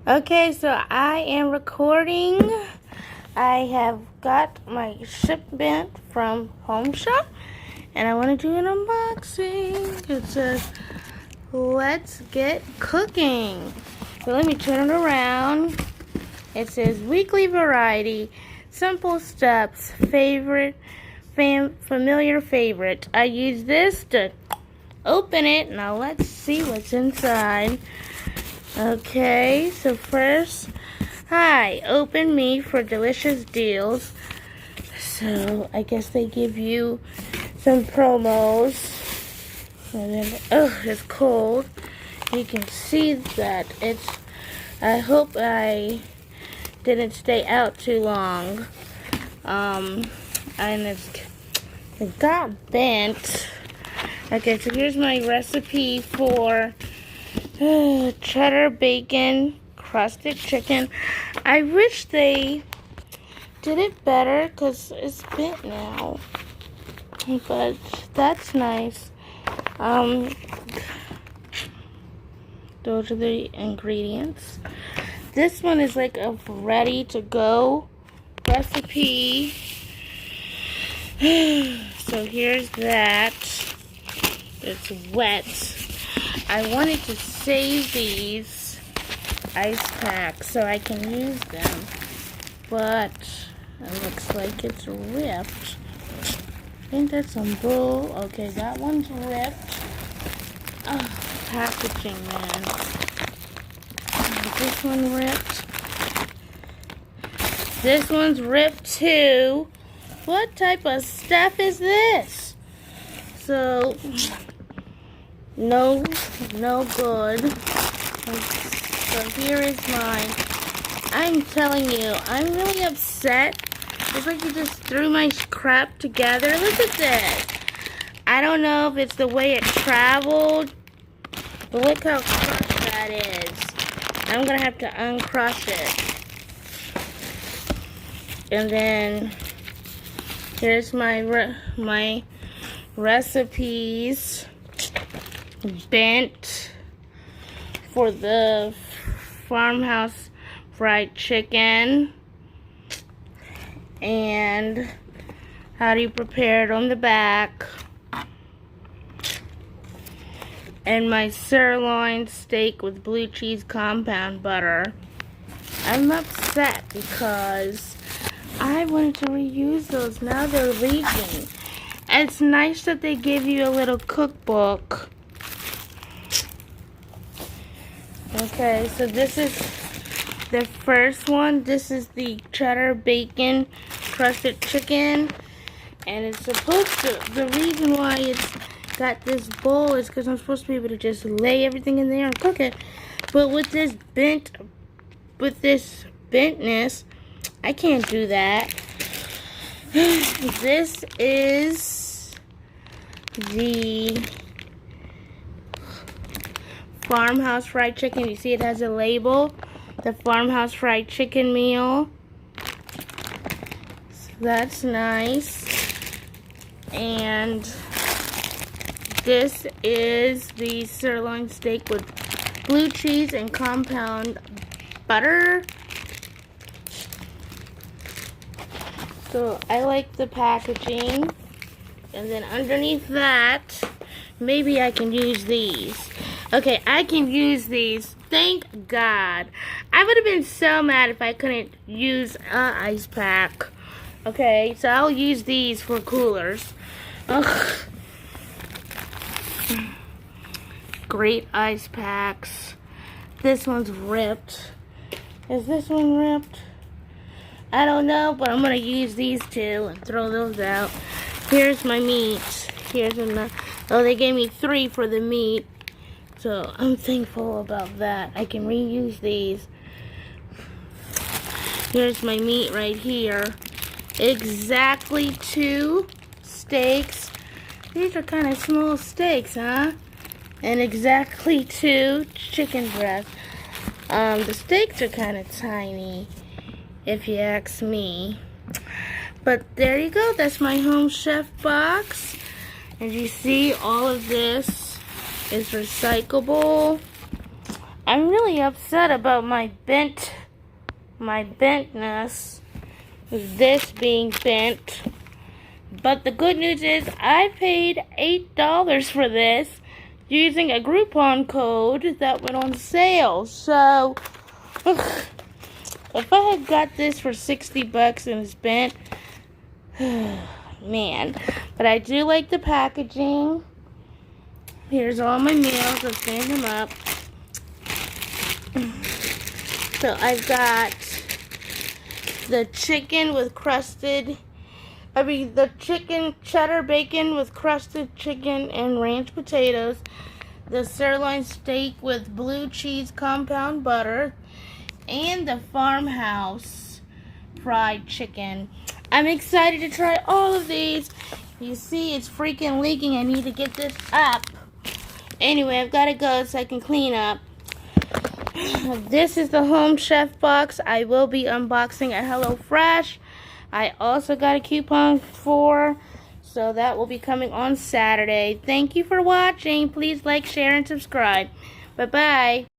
Okay, so I am recording. I have got my shipment from Home Shop, and I want to do an unboxing. It says, let's get cooking. So let me turn it around. It says, weekly variety, simple steps, familiar favorite. I use this to open it. Now let's see what's inside. Okay, so first, hi, open me for delicious deals. So I guess they give you some promos. And then, oh, it's cold. You can see that it's, I hope I didn't stay out too long. And it got bent. Okay, so here's my recipe for cheddar bacon crusted chicken. I wish they did it better because it's bent now, but that's nice. Those are the ingredients. This one is like a ready to go recipe. So here's that. It's wet. I wanted to save these ice packs so I can use them, but it looks like it's ripped. Ain't that some bull? Okay, that one's ripped. Oh, packaging, man. This one ripped. This one's ripped too. What type of stuff is this? So, no good. So here is mine. I'm telling you, I'm really upset. It's like you just threw my crap together. Look at this. I don't know if it's the way it traveled, but look how crushed that is. I'm gonna have to uncrush it. And then here's my recipes. Bent for the farmhouse fried chicken, and how do you prepare it on the back, and my sirloin steak with blue cheese compound butter. I'm upset because I wanted to reuse those. Now they're leaking. It's nice that they give you a little cookbook. Okay, so this is the first one. This is the cheddar bacon crusted chicken. And it's supposed to, the reason why it's got this bowl is because I'm supposed to be able to just lay everything in there and cook it. But with this bentness, I can't do that. This is the farmhouse fried chicken. You see it has a label, the farmhouse fried chicken meal. So that's nice. And this is the sirloin steak with blue cheese and compound butter. So I like the packaging. And then underneath that, maybe I can use these. Okay, I can use these. Thank God. I would have been so mad if I couldn't use an ice pack. Okay, so I'll use these for coolers. Ugh. Great ice packs. This one's ripped. Is this one ripped? I don't know, but I'm going to use these two and throw those out. Here's my meat. Here's another. Oh, they gave me 3 for the meat. So I'm thankful about that. I can reuse these. Here's my meat right here. Exactly 2 steaks. These are kind of small steaks, huh? And exactly 2 chicken breasts. The steaks are kind of tiny, if you ask me. But there you go. That's my Home Chef box. And you see all of this is recyclable. I'm really upset about my bentness. This being bent. But the good news is I paid $8 for this using a Groupon code that went on sale. So, if I had got this for 60 bucks and it's bent, man. But I do like the packaging. Here's all my meals. Let's stand them up. So I've got the chicken with the chicken cheddar bacon with crusted chicken and ranch potatoes. The sirloin steak with blue cheese compound butter. And the farmhouse fried chicken. I'm excited to try all of these. You see, it's freaking leaking. I need to get this up. Anyway, I've got to go so I can clean up. This is the Home Chef box. I will be unboxing at HelloFresh. I also got a coupon so that will be coming on Saturday. Thank you for watching. Please like, share, and subscribe. Bye-bye.